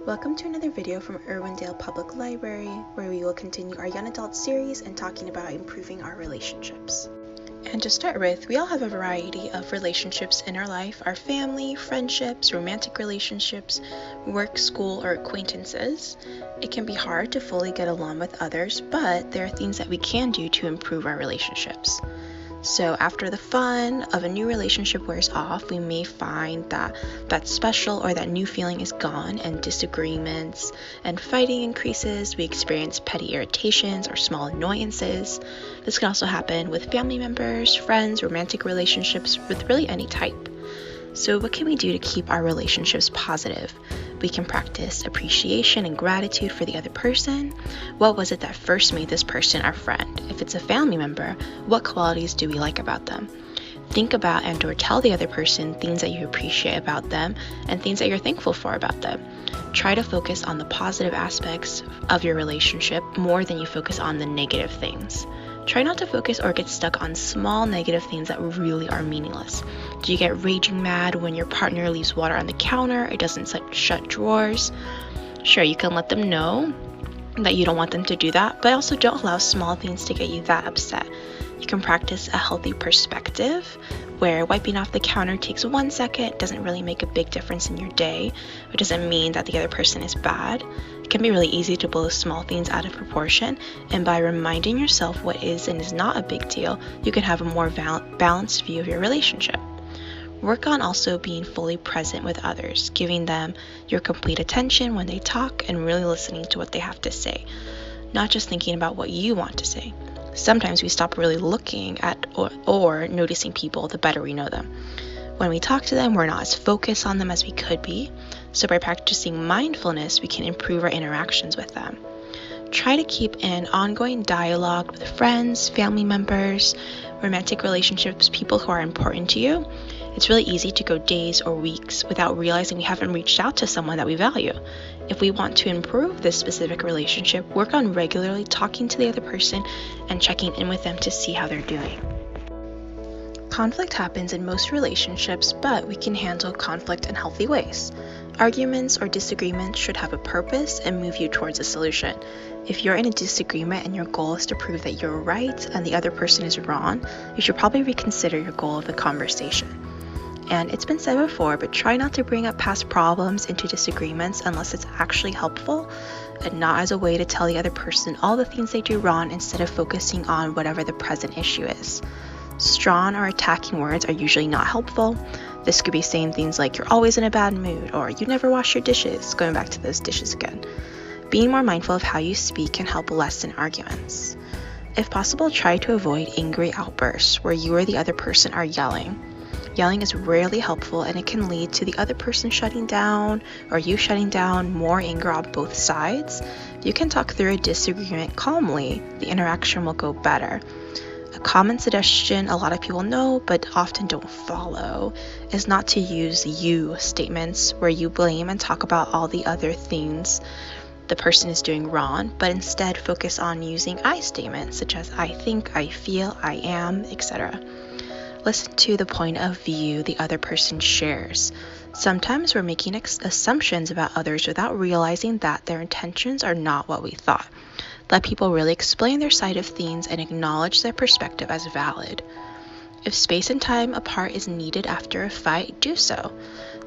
Welcome to another video from Irwindale Public Library, where we will continue our young adult series and talking about improving our relationships. And to start with, we all have a variety of relationships in our life: our family, friendships, romantic relationships, work, school, or acquaintances. It can be hard to fully get along with others, but there are things that we can do to improve our relationships. So after the fun of a new relationship wears off, we may find that that special or that new feeling is gone, and disagreements and fighting increases. We experience petty irritations or small annoyances. This can also happen with family members, friends, romantic relationships, with really any type. So what can we do to keep our relationships positive? We can practice appreciation and gratitude for the other person. What was it that first made this person our friend? If it's a family member, what qualities do we like about them? Think about and or tell the other person things that you appreciate about them and things that you're thankful for about them. Try to focus on the positive aspects of your relationship more than you focus on the negative things. Try not to focus or get stuck on small negative things that really are meaningless. Do you get raging mad when your partner leaves water on the counter or doesn't shut drawers? Sure, you can let them know that you don't want them to do that, but also don't allow small things to get you that upset. You can practice a healthy perspective, where wiping off the counter takes 1 second, doesn't really make a big difference in your day. It doesn't mean that the other person is bad. It can be really easy to blow small things out of proportion, and by reminding yourself what is and is not a big deal, you can have a more balanced view of your relationship. Work on also being fully present with others, giving them your complete attention when they talk and really listening to what they have to say, not just thinking about what you want to say. Sometimes we stop really looking at or noticing people the better we know them. When we talk to them, we're not as focused on them as we could be. So by practicing mindfulness, we can improve our interactions with them. Try to keep an ongoing dialogue with friends, family members, romantic relationships, people who are important to you. It's really easy to go days or weeks without realizing we haven't reached out to someone that we value. If we want to improve this specific relationship, work on regularly talking to the other person and checking in with them to see how they're doing. Conflict happens in most relationships, but we can handle conflict in healthy ways. Arguments or disagreements should have a purpose and move you towards a solution. If you're in a disagreement and your goal is to prove that you're right and the other person is wrong, you should probably reconsider your goal of the conversation. And it's been said before, but try not to bring up past problems into disagreements unless it's actually helpful, and not as a way to tell the other person all the things they do wrong instead of focusing on whatever the present issue is. Strong or attacking words are usually not helpful. This could be saying things like, "You're always in a bad mood," or "You never wash your dishes," going back to those dishes again. Being more mindful of how you speak can help lessen arguments. If possible, try to avoid angry outbursts where you or the other person are yelling. Yelling is rarely helpful, and it can lead to the other person shutting down or you shutting down, more anger on both sides. If you can talk through a disagreement calmly, the interaction will go better. A common suggestion a lot of people know but often don't follow is not to use you statements where you blame and talk about all the other things the person is doing wrong, but instead focus on using I statements such as "I think," "I feel," "I am," etc. Listen to the point of view the other person shares. Sometimes we're making assumptions about others without realizing that their intentions are not what we thought. Let people really explain their side of things and acknowledge their perspective as valid. If space and time apart is needed after a fight, do so.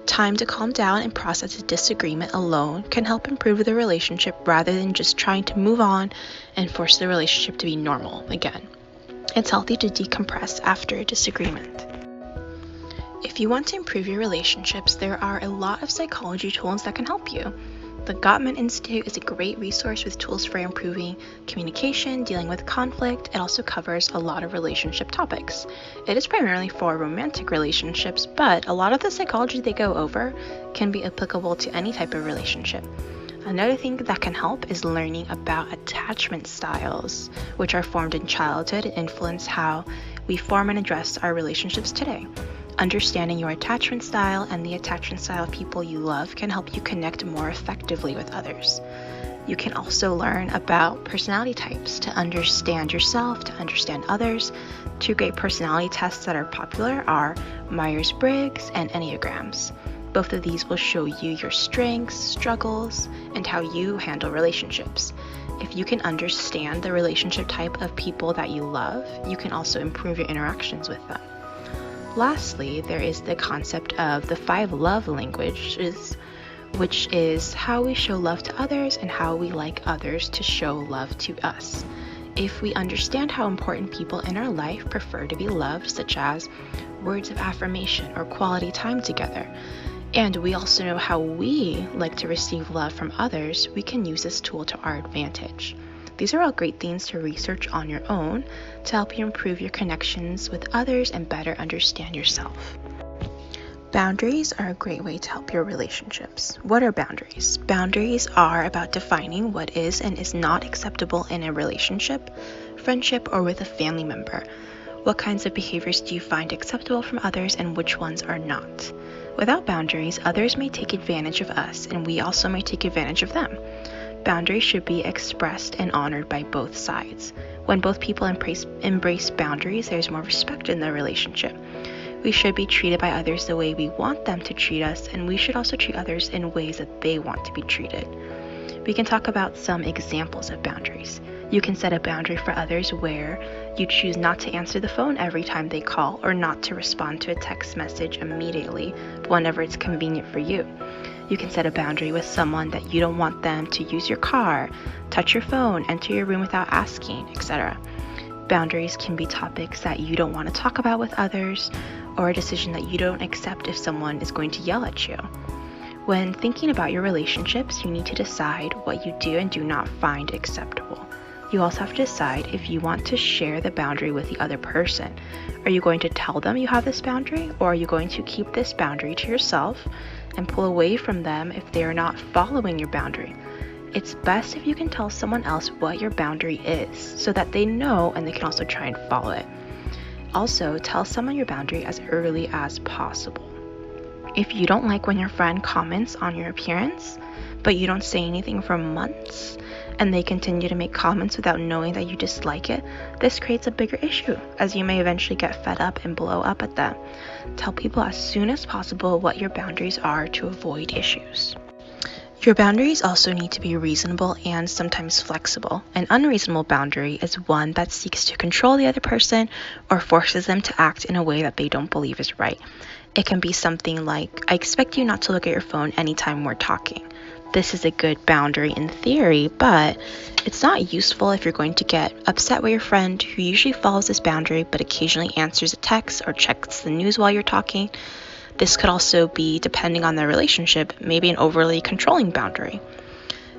Time to calm down and process a disagreement alone can help improve the relationship rather than just trying to move on and force the relationship to be normal again. It's healthy to decompress after a disagreement. If you want to improve your relationships, there are a lot of psychology tools that can help you. The Gottman Institute is a great resource with tools for improving communication, dealing with conflict. It also covers a lot of relationship topics. It is primarily for romantic relationships, but a lot of the psychology they go over can be applicable to any type of relationship. Another thing that can help is learning about attachment styles, which are formed in childhood and influence how we form and address our relationships today. Understanding your attachment style and the attachment style of people you love can help you connect more effectively with others. You can also learn about personality types to understand yourself, to understand others. 2 great personality tests that are popular are Myers-Briggs and Enneagrams. Both of these will show you your strengths, struggles, and how you handle relationships. If you can understand the relationship type of people that you love, you can also improve your interactions with them. Lastly, there is the concept of the 5 love languages, which is how we show love to others and how we like others to show love to us. If we understand how important people in our life prefer to be loved, such as words of affirmation or quality time together, and we also know how we like to receive love from others, we can use this tool to our advantage. These are all great things to research on your own to help you improve your connections with others and better understand yourself. Boundaries are a great way to help your relationships. What are boundaries? Boundaries are about defining what is and is not acceptable in a relationship, friendship, or with a family member. What kinds of behaviors do you find acceptable from others and which ones are not? Without boundaries, others may take advantage of us and we also may take advantage of them. Boundaries should be expressed and honored by both sides. When both people embrace boundaries, there's more respect in the relationship. We should be treated by others the way we want them to treat us, and we should also treat others in ways that they want to be treated. We can talk about some examples of boundaries. You can set a boundary for others where you choose not to answer the phone every time they call or not to respond to a text message immediately whenever it's convenient for you. You can set a boundary with someone that you don't want them to use your car, touch your phone, enter your room without asking, etc. Boundaries can be topics that you don't want to talk about with others, or a decision that you don't accept if someone is going to yell at you. When thinking about your relationships, you need to decide what you do and do not find acceptable. You also have to decide if you want to share the boundary with the other person. Are you going to tell them you have this boundary, or are you going to keep this boundary to yourself and pull away from them if they are not following your boundary? It's best if you can tell someone else what your boundary is so that they know and they can also try and follow it. Also, tell someone your boundary as early as possible. If you don't like when your friend comments on your appearance, but you don't say anything for months, and they continue to make comments without knowing that you dislike it, this creates a bigger issue, as you may eventually get fed up and blow up at them. Tell people as soon as possible what your boundaries are to avoid issues. Your boundaries also need to be reasonable and sometimes flexible. An unreasonable boundary is one that seeks to control the other person or forces them to act in a way that they don't believe is right. It can be something like, I expect you not to look at your phone anytime we're talking. This is a good boundary in theory, but it's not useful if you're going to get upset with your friend who usually follows this boundary but occasionally answers a text or checks the news while you're talking. This could also be, depending on the relationship, maybe an overly controlling boundary.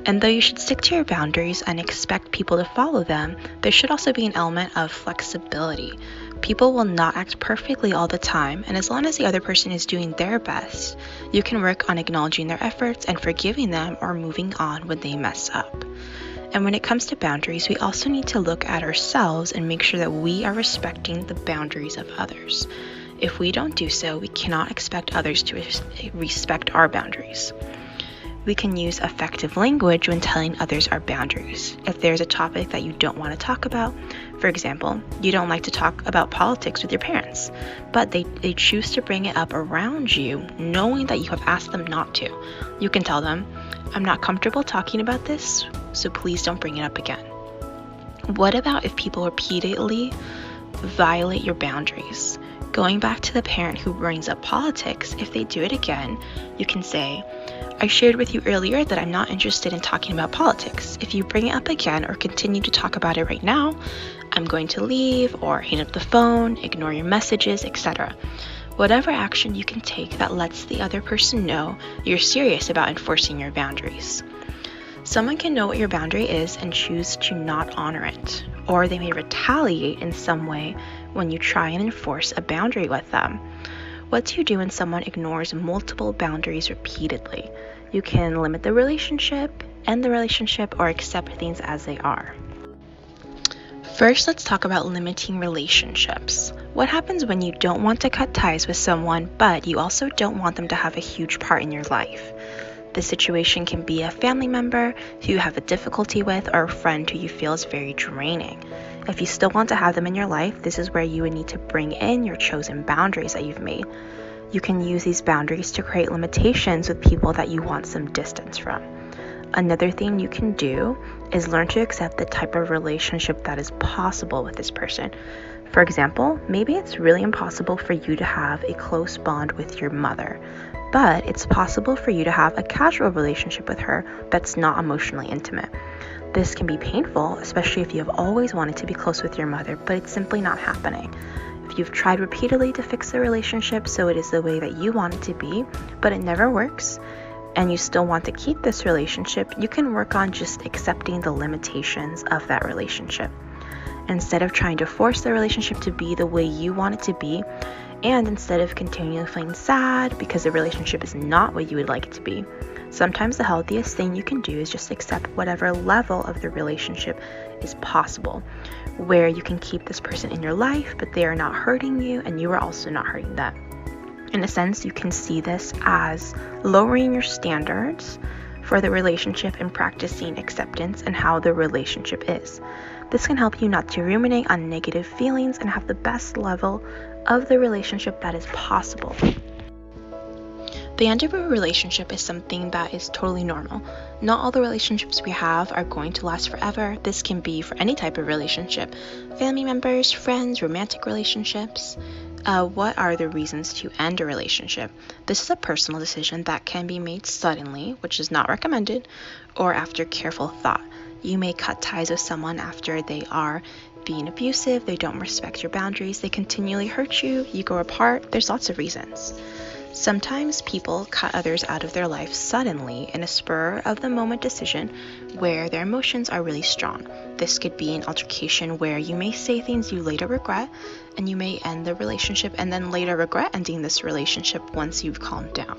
And though you should stick to your boundaries and expect people to follow them, there should also be an element of flexibility. People will not act perfectly all the time, and as long as the other person is doing their best, you can work on acknowledging their efforts and forgiving them or moving on when they mess up. And when it comes to boundaries, we also need to look at ourselves and make sure that we are respecting the boundaries of others. If we don't do so, we cannot expect others to respect our boundaries. We can use effective language when telling others our boundaries. If there's a topic that you don't want to talk about, for example, you don't like to talk about politics with your parents, but they choose to bring it up around you, knowing that you have asked them not to. You can tell them, I'm not comfortable talking about this, so please don't bring it up again. What about if people repeatedly violate your boundaries? Going back to the parent who brings up politics, if they do it again, you can say, I shared with you earlier that I'm not interested in talking about politics. If you bring it up again or continue to talk about it right now, I'm going to leave or hang up the phone, ignore your messages, etc. Whatever action you can take that lets the other person know you're serious about enforcing your boundaries. Someone can know what your boundary is and choose to not honor it, or they may retaliate in some way when you try and enforce a boundary with them. What do you do when someone ignores multiple boundaries repeatedly? You can limit the relationship, end the relationship, or accept things as they are. First, let's talk about limiting relationships. What happens when you don't want to cut ties with someone, but you also don't want them to have a huge part in your life? The situation can be a family member who you have a difficulty with or a friend who you feel is very draining. If you still want to have them in your life, this is where you would need to bring in your chosen boundaries that you've made. You can use these boundaries to create limitations with people that you want some distance from. Another thing you can do is learn to accept the type of relationship that is possible with this person. For example, maybe it's really impossible for you to have a close bond with your mother, but it's possible for you to have a casual relationship with her that's not emotionally intimate. This can be painful, especially if you have always wanted to be close with your mother, but it's simply not happening. If you've tried repeatedly to fix the relationship so it is the way that you want it to be, but it never works, and you still want to keep this relationship, you can work on just accepting the limitations of that relationship. Instead of trying to force the relationship to be the way you want it to be, and instead of continually feeling sad because the relationship is not what you would like it to be, sometimes the healthiest thing you can do is just accept whatever level of the relationship is possible, where you can keep this person in your life, but they are not hurting you and you are also not hurting them. In a sense, you can see this as lowering your standards for the relationship and practicing acceptance and how the relationship is. This can help you not to ruminate on negative feelings and have the best level of the relationship that is possible. The end of a relationship is something that is totally normal. Not all the relationships we have are going to last forever. This can be for any type of relationship. Family members, friends, romantic relationships. What are the reasons to end a relationship? This is a personal decision that can be made suddenly, which is not recommended, or after careful thought. You may cut ties with someone after they are being abusive, they don't respect your boundaries, they continually hurt you, you go apart. There's lots of reasons. Sometimes people cut others out of their life suddenly in a spur of the moment decision where their emotions are really strong. This could be an altercation where you may say things you later regret, and you may end the relationship and then later regret ending this relationship once you've calmed down.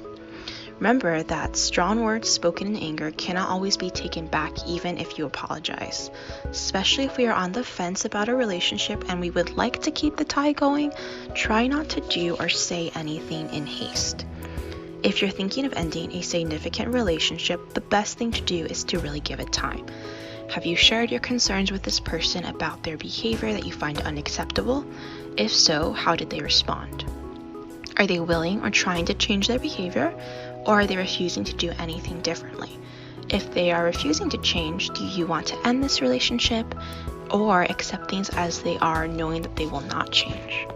Remember that strong words spoken in anger cannot always be taken back even if you apologize. Especially if we are on the fence about a relationship and we would like to keep the tie going, try not to do or say anything in haste. If you're thinking of ending a significant relationship, the best thing to do is to really give it time. Have you shared your concerns with this person about their behavior that you find unacceptable? If so, how did they respond? Are they willing or trying to change their behavior? Or are they refusing to do anything differently? If they are refusing to change, do you want to end this relationship or accept things as they are, knowing that they will not change?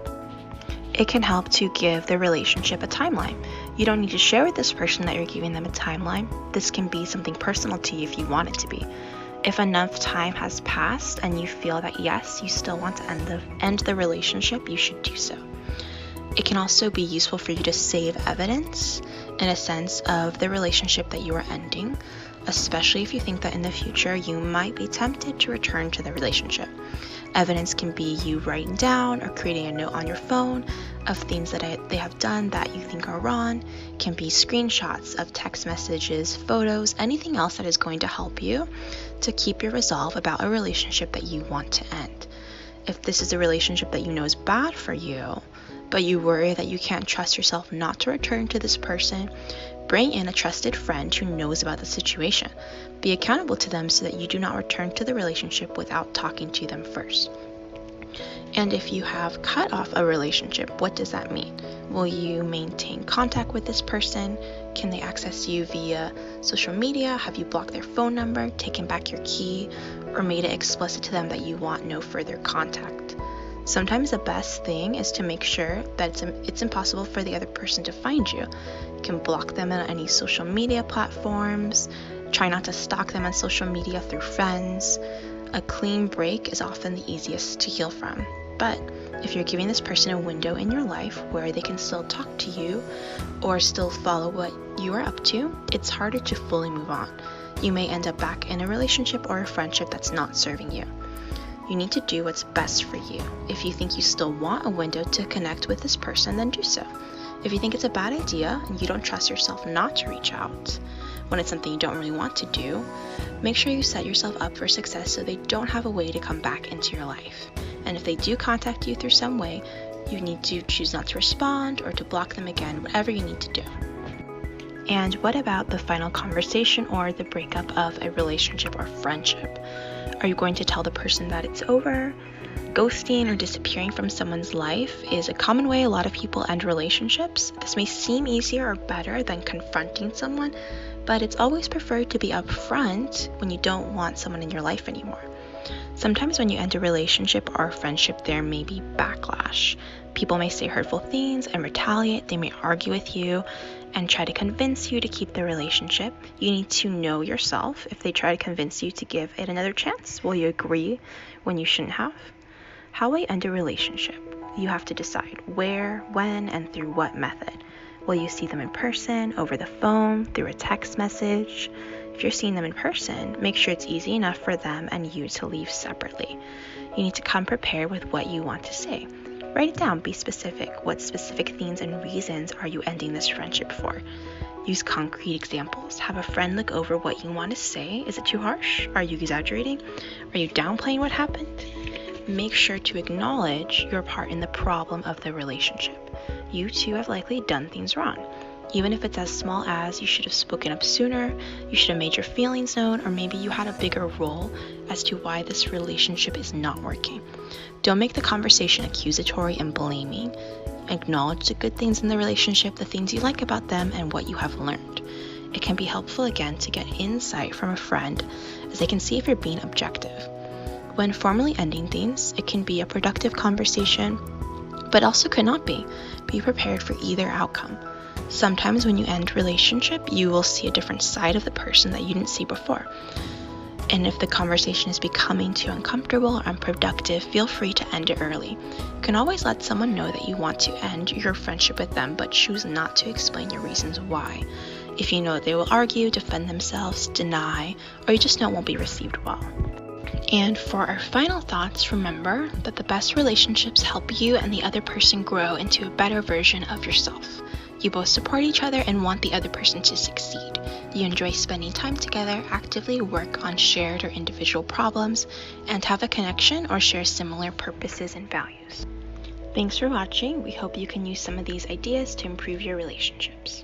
It can help to give the relationship a timeline. You don't need to share with this person that you're giving them a timeline. This can be something personal to you if you want it to be. If enough time has passed and you feel that yes, you still want to end the relationship, you should do so. It can also be useful for you to save evidence in a sense of the relationship that you are ending, especially if you think that in the future you might be tempted to return to the relationship. Evidence can be you writing down or creating a note on your phone of things that they have done that you think are wrong. It can be screenshots of text messages, photos, anything else that is going to help you to keep your resolve about a relationship that you want to end. If this is a relationship that you know is bad for you, but you worry that you can't trust yourself not to return to this person, bring in a trusted friend who knows about the situation. Be accountable to them so that you do not return to the relationship without talking to them first. And if you have cut off a relationship, what does that mean? Will you maintain contact with this person? Can they access you via social media? Have you blocked their phone number, taken back your key, or made it explicit to them that you want no further contact? Sometimes the best thing is to make sure that it's impossible for the other person to find you. You can block them on any social media platforms. Try not to stalk them on social media through friends. A clean break is often the easiest to heal from. But if you're giving this person a window in your life where they can still talk to you or still follow what you are up to, it's harder to fully move on. You may end up back in a relationship or a friendship that's not serving you. You need to do what's best for you. If you think you still want a window to connect with this person, then do so. If you think it's a bad idea and you don't trust yourself not to reach out when it's something you don't really want to do, make sure you set yourself up for success so they don't have a way to come back into your life. And if they do contact you through some way, you need to choose not to respond or to block them again, whatever you need to do. And what about the final conversation or the breakup of a relationship or friendship? Are you going to tell the person that it's over? Ghosting or disappearing from someone's life is a common way a lot of people end relationships. This may seem easier or better than confronting someone, but it's always preferred to be upfront when you don't want someone in your life anymore. Sometimes when you end a relationship or a friendship, there may be backlash. People may say hurtful things and retaliate. They may argue with you and try to convince you to keep the relationship. You need to know yourself. If they try to convince you to give it another chance, will you agree when you shouldn't have? How will you end a relationship? You have to decide where, when, and through what method. Will you see them in person, over the phone, through a text message? If you're seeing them in person, make sure it's easy enough for them and you to leave separately. You need to come prepared with what you want to say. Write it down, be specific. What specific things and reasons are you ending this friendship for? Use concrete examples. Have a friend look over what you want to say. Is it too harsh? Are you exaggerating? Are you downplaying what happened? Make sure to acknowledge your part in the problem of the relationship. You too have likely done things wrong. Even if it's as small as you should have spoken up sooner, you should have made your feelings known, or maybe you had a bigger role as to why this relationship is not working. Don't make the conversation accusatory and blaming. Acknowledge the good things in the relationship, the things you like about them, and what you have learned. It can be helpful again to get insight from a friend as they can see if you're being objective. When formally ending things, it can be a productive conversation, but also could not be. Be prepared for either outcome. Sometimes when you end relationship, you will see a different side of the person that you didn't see before. And if the conversation is becoming too uncomfortable or unproductive, feel free to end it early. You can always let someone know that you want to end your friendship with them, but choose not to explain your reasons why. If you know they will argue, defend themselves, deny, or you just know it won't be received well. And for our final thoughts, remember that the best relationships help you and the other person grow into a better version of yourself. You both support each other and want the other person to succeed. You enjoy spending time together, actively work on shared or individual problems, and have a connection or share similar purposes and values. Thanks for watching. We hope you can use some of these ideas to improve your relationships.